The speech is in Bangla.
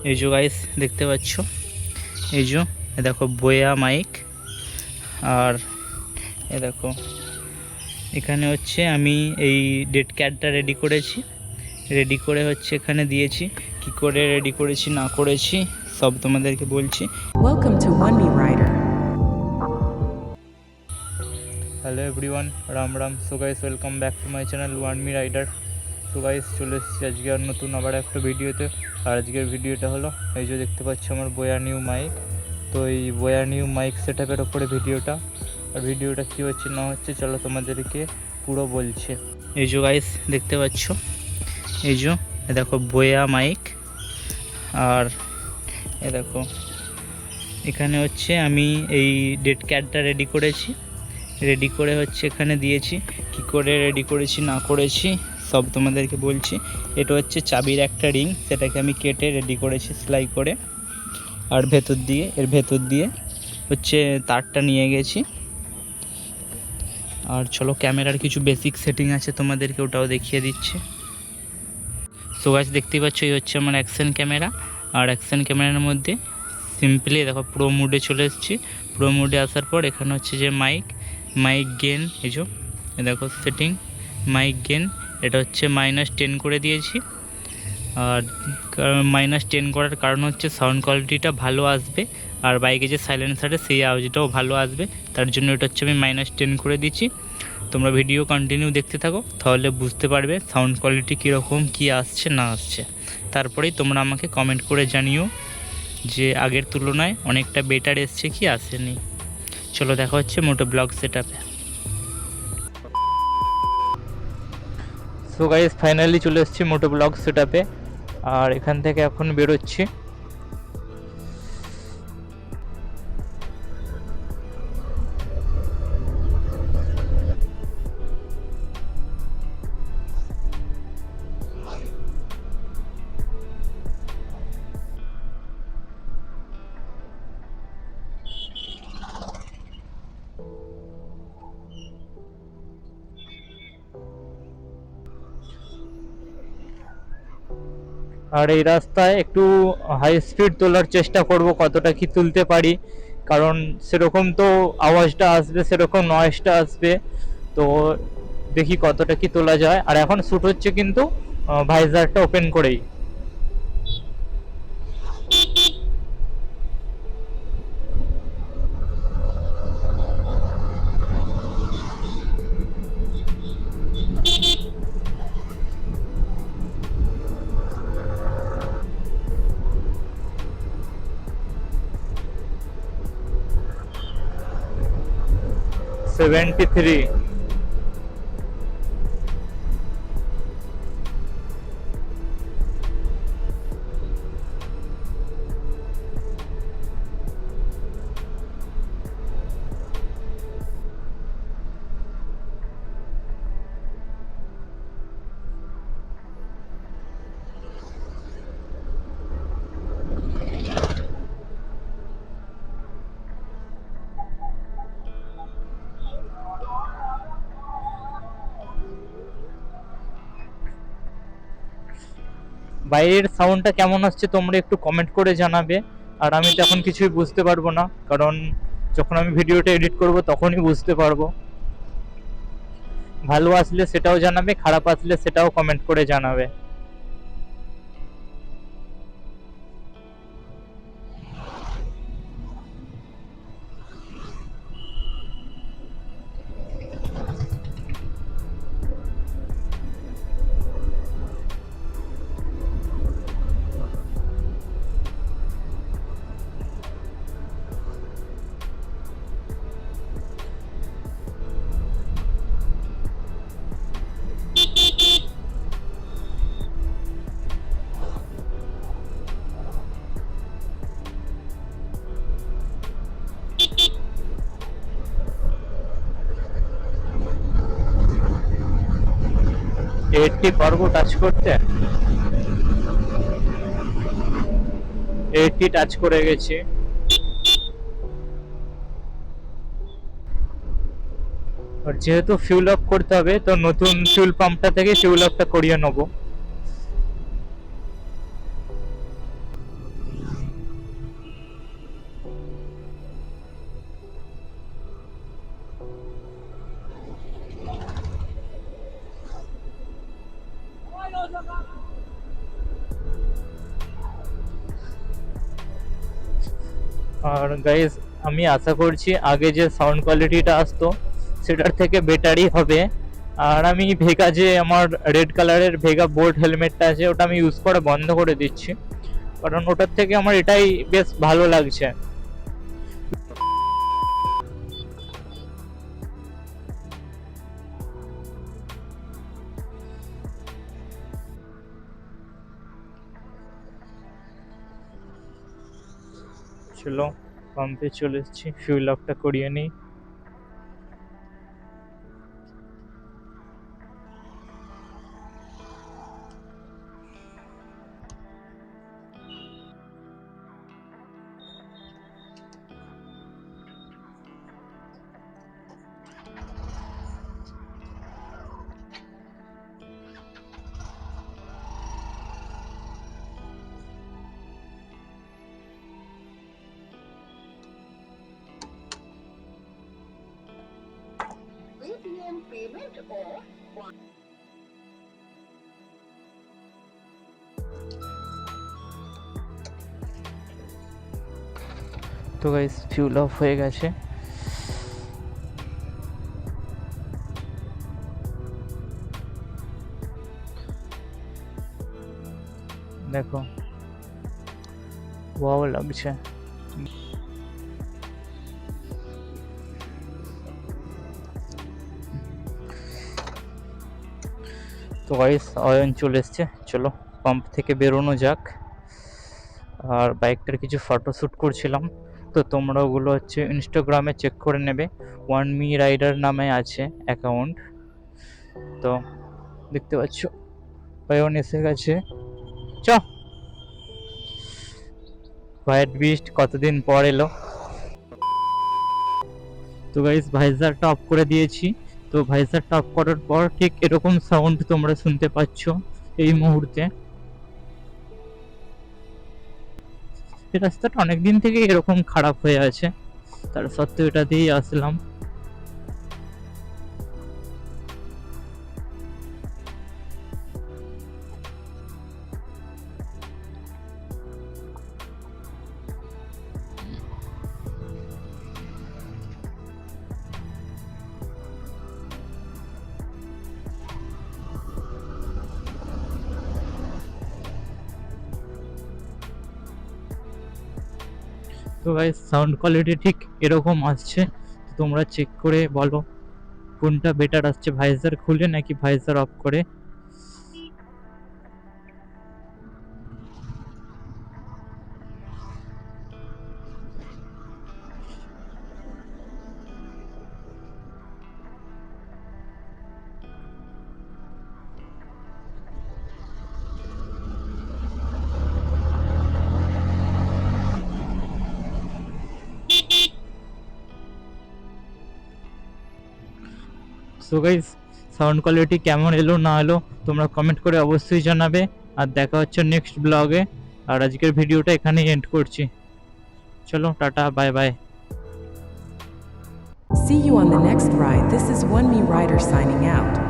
এই যে গাইস দেখতে পাচ্ছ, এই যে দেখো বোয়া মাইক। আর এ দেখো এখানে হচ্ছে আমি এই ডেড ক্যাটটা রেডি করেছি, রেডি করে হচ্ছে এখানে দিয়েছি। কি করে রেডি করেছি না করেছি সব তোমাদেরকে বলছি। Welcome to One Me Rider. Hello everyone, Ram Ram. So guys welcome back to my channel one me rider. So guys চলে এসেছি আজকে আর নতুন আবার একটা ভিডিওতে। আর আজকের ভিডিওটা হলো এই যে দেখতে পাচ্ছি আমার বোয়া নিউ মাইক। তো এই বোয়া নিউ মাইক সেট আপের ওপরে ভিডিওটা। আর ভিডিওটা কী হচ্ছে না হচ্ছে চলো তোমাদেরকে পুরো বলছে। এই যে গাইস দেখতে পাচ্ছ, এই যে দেখো বোয়া মাইক। আর এ দেখো এখানে হচ্ছে আমি এই ডেড ক্যাটটা রেডি করেছি, রেডি করে হচ্ছে এখানে দিয়েছি। কি করে রেডি করেছি না করেছি সব তোমাদেরকে বলছি। এটা হচ্ছে চাবির একটা রিং, সেটাকে আমি কেটে রেডি করেছি সেলাই করে। আর এর ভেতর দিয়ে হচ্ছে তারটা নিয়ে গেছি। আর চলো ক্যামেরার কিছু বেসিক সেটিং আছে তোমাদেরকে ওটাও দেখিয়ে দিচ্ছে। সো গাইস দেখতেই পাচ্ছ এই হচ্ছে আমার অ্যাকশন ক্যামেরা। আর অ্যাকশন ক্যামেরার মধ্যে সিম্পলি দেখো প্রো মোডে চলে এসেছি। প্রো মোডে আসার পর এখানে হচ্ছে যে মাইক গেন, এই যে দেখো সেটিং মাইক গেন, এটা হচ্ছে -10 করে দিয়েছি। আর -10 করার কারণ হচ্ছে সাউন্ড কোয়ালিটিটা ভালো আসবে, আর বাইকে যে সাইলেন্সারে সেই আওয়াজটাও ভালো আসবে, তার জন্য এটা হচ্ছে আমি -10 করে দিচ্ছি। তোমরা ভিডিও কন্টিনিউ দেখতে থাকো, তাহলে বুঝতে পারবে সাউন্ড কোয়ালিটি কীরকম কী আসছে না আসছে। তারপরেই তোমরা আমাকে কমেন্ট করে জানিও যে আগের তুলনায় অনেকটা বেটার এসছে কি আসেনি। চলো দেখা হচ্ছে মোটো ব্লগ সেট আপে। সো গাইস ফাইনালি চলে এসেছি মোটো ব্লগ সেট আপে। আর এখান থেকে এখন বেরোচ্ছি। আর এই রাস্তায় একটু হাই স্পিড তোলার চেষ্টা করব, কতটা কি তুলতে পারি, কারণ সেরকম তো আওয়াজটা আসবে, সেরকম নয়েজটা আসবে। তো দেখি কতটা কি তোলা যায়। আর এখন শ্যুট হচ্ছে কিন্তু ভাইজারটা ওপেন করেই। Seventy three. বাইরের সাউন্ডটা কেমন আসছে তোমরা একটু কমেন্ট করে জানাবে। আর আমি তো এখন কিছুই বুঝতে পারবো না, কারণ যখন আমি ভিডিওটা এডিট করব তখনই বুঝতে পারবো। ভালো আসলে সেটাও জানাবে, খারাপ আসলে সেটাও কমেন্ট করে জানাবে। এইটটি পারবো টাচ করতে, 80 টাচ করে গেছি। আর যেহেতু ফিউল আপ করতে হবে, তো নতুন ফিউল পাম্পটা থেকে ফিউল আপটা করিয়ে নেবো। আর গাইস আমি আশা করছি আগে যে সাউন্ড কোয়ালিটিটা আসতো সেটার থেকে বেটারই হবে। আর আমি ভেগা যে আমার রেড কালারের ভেগা বোল্ট হেলমেটটা আছে ওটা আমি ইউজ করা বন্ধ করে দিচ্ছি, কারণ ওটার থেকে আমার এটাই বেশ ভালো লাগছে। চলো পাম্পে চলে এসেছি, ফিউল আপটা করিয়ে নিই। ATM payment or তো গাইস ফিউল অফ হয়ে গেছে। দেখো ওয়াও লাগছে। তো গাইস অয়ন চলে এসছে, চলো পাম্প থেকে বেরোনো যাক। আর বাইকটার কিছু ফটোশ্যুট করছিলাম, তো তোমরা ওগুলো হচ্ছে ইনস্টাগ্রামে চেক করে নেবে। ওয়ান মি রাইডার নামে আছে অ্যাকাউন্ট, তো দেখতে পাচ্ছ অয়ন এসে গেছে। চ হোয়াইট বিস্ট কতদিন পর এলো। তো গাইস ভাইজারটা অফ করে দিয়েছি। তো ভাইজারটা অফ করার পর ঠিক এরকম সাউন্ড তোমরা শুনতে পাচ্ছ এই মুহূর্তে। এই রাস্তাটা অনেকদিন থেকে এরকম খারাপ হয়ে আছে, তার সত্ত্বেও এটা দিয়েই আসলাম। তো গাইস সাউন্ড কোয়ালিটি ঠিক এরকম আসছে, তো তোমরা চেক করে বলো কোনটা বেটার আসছে, ভাইজার খুলে নাকি ভাইজার অফ করে। সো গাইস সাউন্ড কোয়ালিটি কেমন এলো না এলো তোমরা কমেন্ট করে অবশ্যই জানাবে। আর দেখা হচ্ছে নেক্সট ব্লগে। আর আজকের ভিডিওটা এখানেই এন্ড করছি, চলো tata bye bye. See you on the next ride. This is One Me Rider signing out.